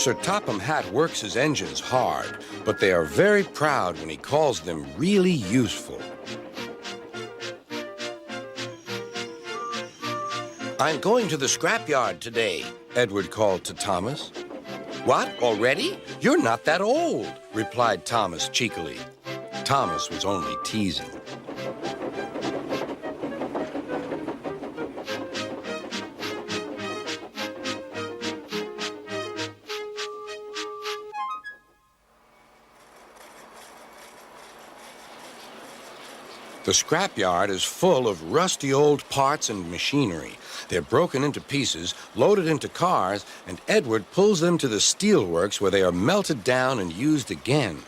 Sir Topham Hatt works his engines hard, but they are very proud when he calls them really useful. I'm going to the scrapyard today, Edward called to Thomas. What, already? You're not that old, replied Thomas cheekily. Thomas was only teasing. The scrapyard is full of rusty old parts and machinery. They're broken into pieces, loaded into cars, and Edward pulls them to the steelworks where they are melted down and used again.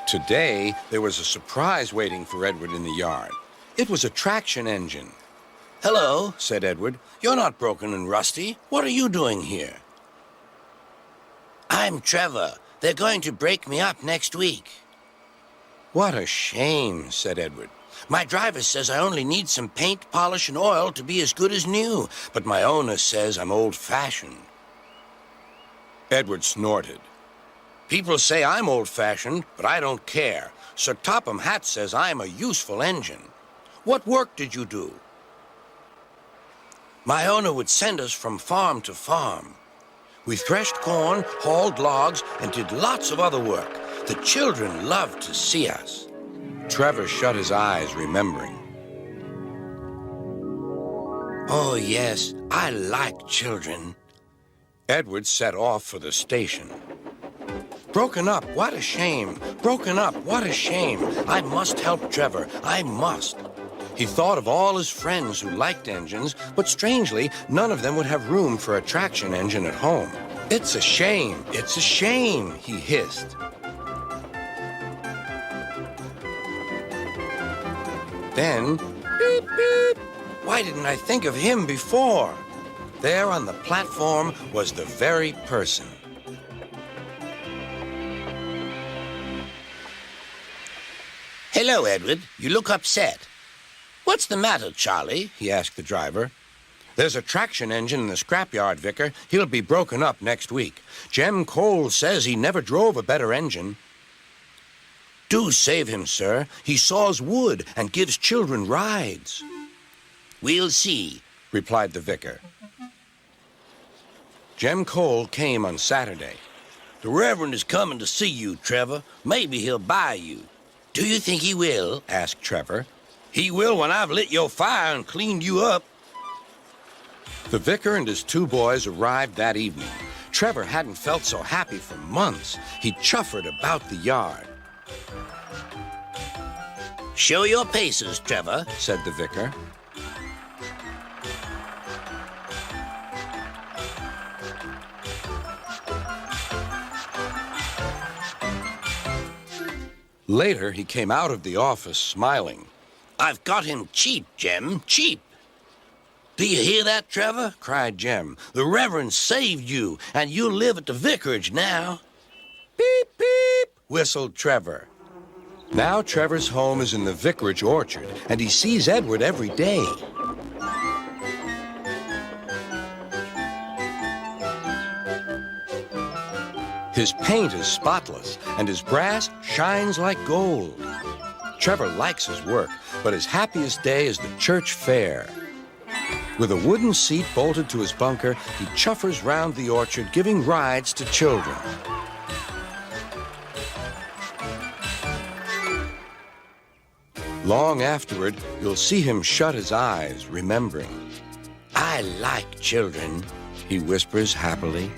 Today, there was a surprise waiting for Edward in the yard. It was a traction engine. Hello, said Edward. You're not broken and rusty. What are you doing here? I'm Trevor. They're going to break me up next week. What a shame, said Edward. My driver says I only need some paint, polish, and oil to be as good as new, but my owner says I'm old-fashioned. Edward snorted. People say I'm old-fashioned, but I don't care. Sir Topham Hatt says I'm a useful engine. What work did you do? My owner would send us from farm to farm. We threshed corn, hauled logs, and did lots of other work. The children loved to see us. Trevor shut his eyes, remembering. Oh, yes, I like children. Edward set off for the station. Broken up, what a shame. Broken up, what a shame. I must help Trevor, I must. He thought of all his friends who liked engines, but strangely, none of them would have room for a traction engine at home. It's a shame, he hissed. Then, beep, beep. Why didn't I think of him before? There on the platform was the very person. Hello, Edward. You look upset. What's the matter, Charlie? He asked the driver. There's a traction engine in the scrapyard, Vicar. He'll be broken up next week. Jem Cole says he never drove a better engine. Do save him, sir. He saws wood and gives children rides. We'll see, replied the vicar. Jem Cole came on Saturday. The Reverend is coming to see you, Trevor. Maybe he'll buy you. Do you think he will? Asked Trevor. He will when I've lit your fire and cleaned you up. The vicar and his two boys arrived that evening. Trevor hadn't felt so happy for months. He chuffered about the yard. Show your paces, Trevor, said the vicar. Later, he came out of the office smiling. I've got him cheap, Jem, cheap. Do you hear that, Trevor? Cried Jem. The Reverend saved you, and you'll live at the vicarage now. Beep, beep, whistled Trevor. Now Trevor's home is in the vicarage orchard, and he sees Edward every day. His paint is spotless, and his brass shines like gold. Trevor likes his work, but his happiest day is the church fair. With a wooden seat bolted to his bunker, he chuffers round the orchard, giving rides to children. Long afterward, you'll see him shut his eyes, remembering. I like children, he whispers happily.